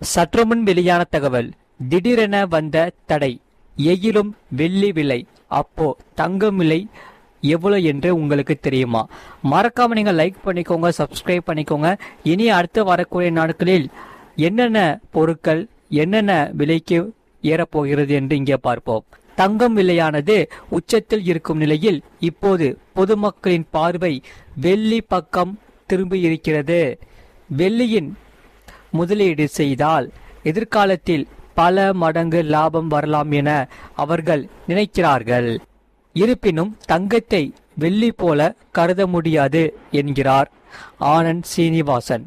சற்றுமுன் வெளியான தகவல். திடீரென வந்த தடை. எயிலும் வெள்ளி விலை. அப்போ தங்கம் விலை எவ்வளவு என்று உங்களுக்கு தெரியுமா? மறக்காம நீங்க லைக் பண்ணிக்கோங்க, சப்ஸ்கிரைப் பண்ணிக்கோங்க. இனி அடுத்து வரக்கூடிய நாட்களில் என்னென்ன பொருட்கள் என்னென்ன விலைக்கு ஏறப்போகிறது என்று இங்கே பார்ப்போம். தங்கம் விலையானது உச்சத்தில் இருக்கும் நிலையில் இப்போது பொதுமக்களின் பார்வை வெள்ளி பக்கம் திரும்பி இருக்கிறது. வெள்ளியின் முதலீடு செய்தால் எதிர்காலத்தில் பல மடங்கு லாபம் வரலாம் என அவர்கள் நினைக்கிறார்கள். இருப்பினும் தங்கத்தை வெள்ளி போல கருத முடியாது என்கிறார் ஆனந்த் சீனிவாசன்.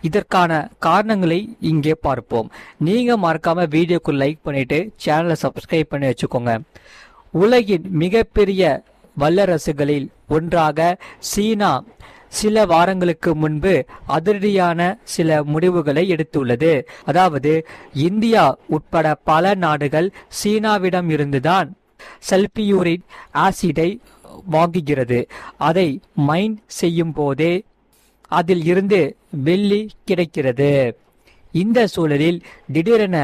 இதற்கான காரணங்களை இங்கே பார்ப்போம். நீங்க மறக்காம வீடியோக்கு லைக் பண்ணிட்டு சேனலை சப்ஸ்கிரைப் பண்ணி வச்சுக்கோங்க. உலகின் மிகப்பெரிய வல்லரசுகளில் ஒன்றாக சீனா சில வாரங்களுக்கு முன்பு அதிரடியான சில முடிவுகளை எடுத்துள்ளது. அதாவது இந்தியா உட்பட பல நாடுகள் சீனாவிடம் இருந்துதான் சல்பியூரிக் ஆசிடை வாங்குகிறது. அதை மைன் செய்யும் போதே அதில் இருந்து வெள்ளி கிடைக்கிறது. இந்த சூழலில் திடீரென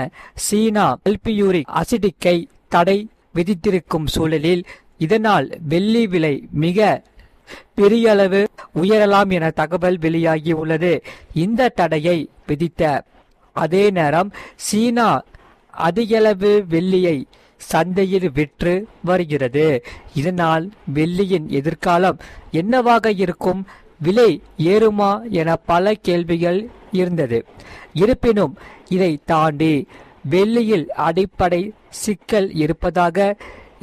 சீனா சல்பியூரிக் ஆசிடிக்கை தடை விதித்திருக்கும் சூழலில் இதனால் வெள்ளி விலை மிக பெரிய அளவு உயரலாம் என தகவல் வெளியாகி உள்ளது. இந்த தடையை விதித்த அதே நேரம் சீனா அதிகளவு வெள்ளியை சந்தையில் விற்று வருகிறது. இதனால் வெள்ளியின் எதிர்காலம் என்னவாக இருக்கும்? விலை ஏறுமா என பல கேள்விகள் இருந்தது. இருப்பினும் இதை தாண்டி வெள்ளியில் அடிப்படை சிக்கல் இருப்பதாக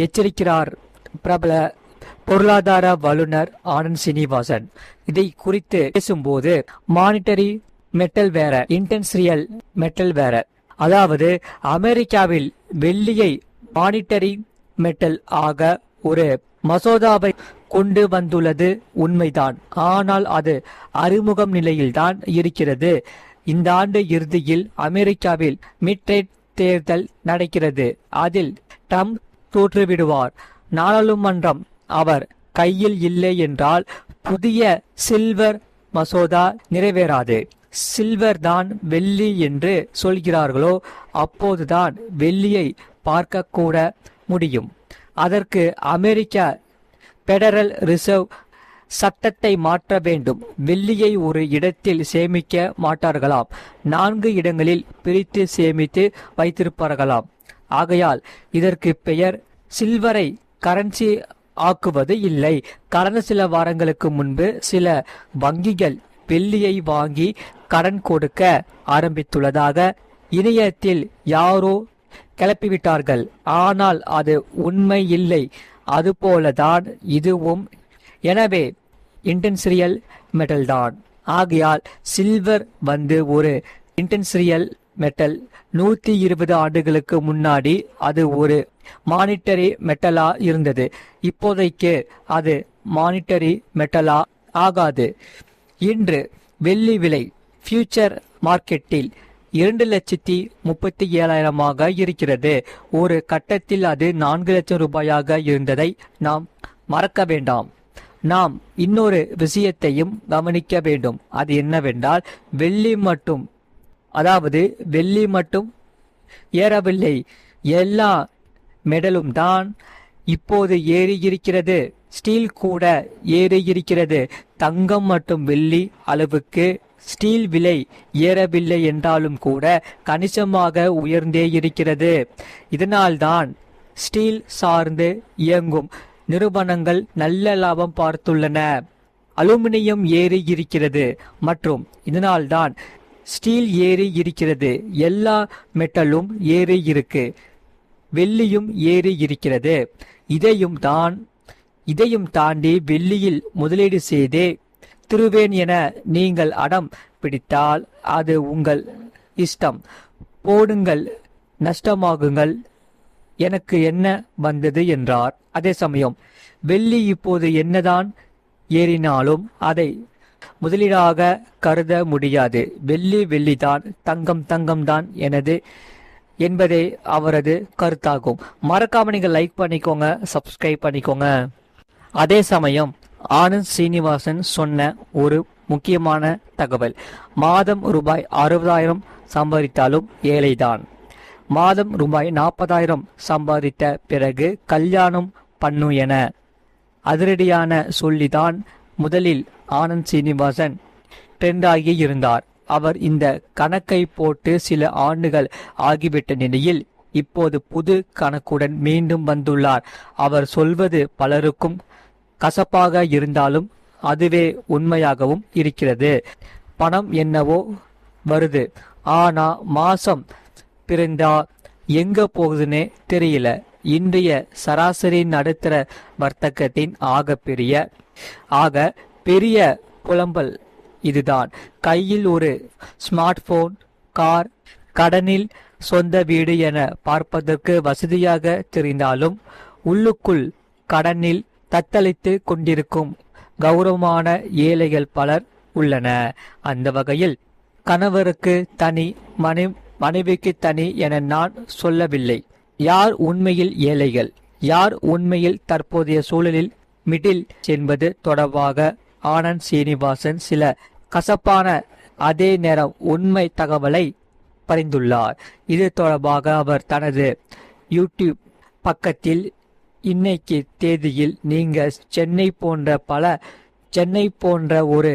எச்சரிக்கிறார் பிரபல பொருளாதார வல்லுநர் ஆனந்த் சீனிவாசன். இதை குறித்து பேசும்போது மானிட்டரி மெட்டல் வேற, இன்டென்சியல் மெட்டல் வேற. அதாவது அமெரிக்காவில் வெள்ளியை மானிட்டரி மெட்டல் ஆக ஒரு மசோதாவை கொண்டு வந்துள்ளது உண்மைதான். ஆனால் அது அறிமுகம் நிலையில்தான் இருக்கிறது. இந்த ஆண்டு இறுதியில் அமெரிக்காவில் மிட்ரைட் தேர்தல் நடக்கிறது. அதில் ட்ரம்ப் தோற்றுவிடுவார். நாடாளுமன்றம் அவர் கையில் இல்லை என்றால் புதிய சில்வர் மசோதா நிறைவேறாது. சில்வர் தான் வெள்ளி என்று சொல்கிறார்களோ அப்போதுதான் வெள்ளியை பார்க்க கூட முடியும். அதற்கு அமெரிக்க பெடரல் ரிசர்வ் சட்டத்தை மாற்ற வேண்டும். வெள்ளியை ஒரு இடத்தில் சேமிக்க மாட்டார்களாம், 4 இடங்களில் பிரித்து சேமித்து வைத்திருப்பார்களாம். ஆகையால் இதற்கு பெயர் சில்வரை கரன்சி ஆக்குவது இல்லை. கடந்த சில வாரங்களுக்கு முன்பு சில வங்கிகள் வெள்ளியை வாங்கி கடன் கொடுக்க ஆரம்பித்துள்ளதாக இணையத்தில் யாரோ கிளப்பிவிட்டார்கள். ஆனால் அது உண்மை இல்லை. அதுபோலதான் இதுவும். எனவே இன்டென்சியல் மெட்டல் தான். ஆகையால் சில்வர் வந்து ஒரு இன்டென்சியல் மெட்டல். 120 ஆண்டுகளுக்கு முன்னாடி அது ஒரு மானிட்டரி மெட்டலா இருந்தது. இப்போதைக்கு அது மானிட்டரி மெட்டலா ஆகாது. இன்று வெள்ளி விலை ஃபியூச்சர் மார்க்கெட்டில் 2,37,000 இருக்கிறது. ஒரு கட்டத்தில் அது 4 லட்சம் ரூபாயாக இருந்ததை நாம் மறக்க வேண்டாம். நாம் இன்னொரு விஷயத்தையும் கவனிக்க வேண்டும். அது என்னவென்றால் வெள்ளி மட்டும் ஏறவில்லை, எல்லா மெடலும் தான் இப்போது ஏறி இருக்கிறது. ஸ்டீல் கூட ஏறி இருக்கிறது. தங்கம் மற்றும் வெள்ளி அளவுக்கு ஸ்டீல் விலை ஏறவில்லை என்றாலும் கூட கணிசமாக உயர்ந்தே இருக்கிறது. இதனால்தான் ஸ்டீல் சார்ந்து இயங்கும் நிறுவனங்கள் நல்ல லாபம் பார்த்துள்ளன. அலுமினியம் ஏறி இருக்கிறது மற்றும் இதனால்தான் ஸ்டீல் ஏறி இருக்கிறது. எல்லா மெட்டலும் ஏறி இருக்கு, வெள்ளியும் ஏறி இருக்கிறது. இதையும் தாண்டி வெள்ளியில் முதலீடு செய்தே திருவேன் என நீங்கள் அடம் பிடித்தால் அது உங்கள் இஷ்டம். போடுங்கள், நஷ்டமாகுங்கள், எனக்கு என்ன வந்தது என்றார். அதே சமயம் வெள்ளி இப்போது என்னதான் ஏறினாலும் அதை முதலீடாக கருத முடியாது. வெள்ளிதான், தங்கம் தான் என்பதே அவரது கருத்தாகும். மறக்காம நீங்க லைக் பண்ணிக்கோங்க, சப்ஸ்கிரைப் பண்ணிக்கோங்க. அதே சமயம் ஆனந்த் சீனிவாசன் சொன்ன ஒரு முக்கியமான தகவல், மாதம் ரூபாய் 60,000 சம்பாதித்தாலும் ஏழைதான். மாதம் ரூபாய் 40,000 சம்பாதித்த பிறகு கல்யாணம் பண்ணு என அதிரடியான சொல்லிதான் முதலில் ஆனந்த் சீனிவாசன் ட்ரெண்டாகி இருந்தார். அவர் இந்த கணக்கை போட்டு சில ஆண்டுகள் ஆகிவிட்ட நிலையில் இப்போது புது கணக்குடன் மீண்டும் வந்துள்ளார். அவர் சொல்வது பலருக்கும் கசப்பாக இருந்தாலும் அதுவே உண்மையாகவும் இருக்கிறது. பணம் என்னவோ வருது, ஆனா மாசம் பிறந்தா எங்க போகுதுன்னே தெரியல. இன்றைய சராசரி நடுத்தர வர்த்தகத்தின் ஆக பெரிய புலம்பல் இதுதான். கையில் ஒரு ஸ்மார்ட் போன், கார், கடனில் சொந்த வீடு என பார்ப்பதற்கு வசதியாக தெரிந்தாலும் உள்ளுக்குள் கடனில் தத்தளித்து கொண்டிருக்கும் கௌரவமான ஏழைகள் பலர் உள்ளன. அந்த வகையில் கணவருக்கு தனி, மனைவிக்கு தனி என நான் சொல்லவில்லை. யார் உண்மையில் ஏழைகள், யார் உண்மையில் தற்போதைய சூழலில் மிடில் என்பது தொடர்பாக ஆனந்த் சீனிவாசன் சில கசப்பான அதே நேரம் உண்மை தகவலை பரிந்துள்ளார். இது தொடர்பாக அவர் தனது யூடியூப் பக்கத்தில் இன்னைக்கு தேதியில் நீங்க சென்னை போன்ற ஒரு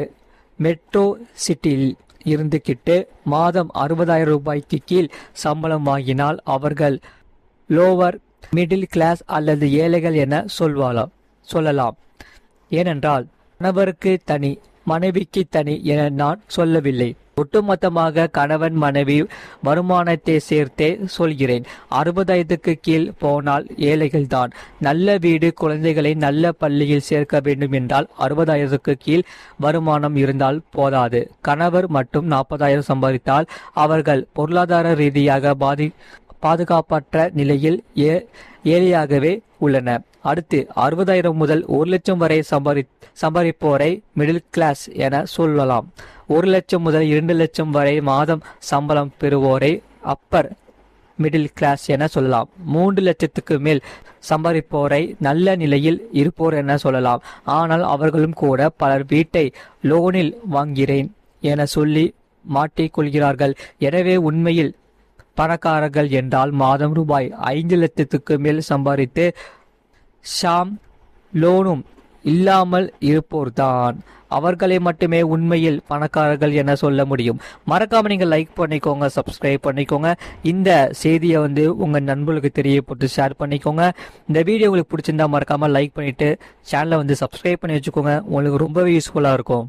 மெட்ரோ சிட்டியில் இருந்துகிட்டு மாதம் 60,000 ரூபாய்க்கு கீழ் சம்பளம் வாங்கினால் அவர்கள் லோவர் மிடில் கிளாஸ் அல்லது ஏழைகள் என சொல்லலாம். ஏனென்றால் கணவருக்கு தனி, மனைவிக்கு தனி என நான் சொல்லவில்லை. ஒட்டுமொத்தமாக கணவன் மனைவி வருமானத்தை சேர்த்தே சொல்கிறேன். 60,000க்கு கீழ் போனால் ஏழைகள் தான். நல்ல வீடு, குழந்தைகளை நல்ல பள்ளியில் சேர்க்க வேண்டும் என்றால் 60,000க்கு கீழ் வருமானம் இருந்தால் போதாது. கணவர் மட்டும் 40,000 சம்பாதித்தால் அவர்கள் பொருளாதார ரீதியாக பாதுகாப்பற்ற நிலையில் ஏழையாகவே உள்ளனர். அடுத்து 60,000 முதல் 1,00,000 வரை சம்பாதிப்போரை மிடில் கிளாஸ் என சொல்லலாம். 1,00,000 முதல் 2,00,000 வரை மாதம் சம்பளம் பெறுவோரை அப்பர் மிடில் கிளாஸ் என சொல்லலாம். 3,00,000க்கு மேல் சம்பாதிப்போரை நல்ல நிலையில் இருப்போர் என சொல்லலாம். ஆனால் அவர்களும் கூட பலர் வீட்டை லோனில் வாங்கிறேன் என சொல்லி மாட்டிக்கொள்கிறார்கள். எனவே உண்மையில் பணக்காரர்கள் என்றால் மாதம் ரூபாய் 5,00,000க்கு மேல் சம்பாதித்து ஷாம் லோனும் இல்லாமல் இருப்போர்தான். அவர்களை மட்டுமே உண்மையில் பணக்காரர்கள் என சொல்ல முடியும். மறக்காம நீங்க லைக் பண்ணிக்கோங்க, சப்ஸ்கிரைப் பண்ணிக்கோங்க. இந்த செய்தியை உங்க நண்பர்களுக்கு தெரியப்பட்டு ஷேர் பண்ணிக்கோங்க. இந்த வீடியோ உங்களுக்கு பிடிச்சிருந்தா மறக்காம லைக் பண்ணிட்டு சேனலை சப்ஸ்கிரைப் பண்ணி வச்சுக்கோங்க. உங்களுக்கு ரொம்பவே யூஸ்ஃபுல்லா இருக்கும்.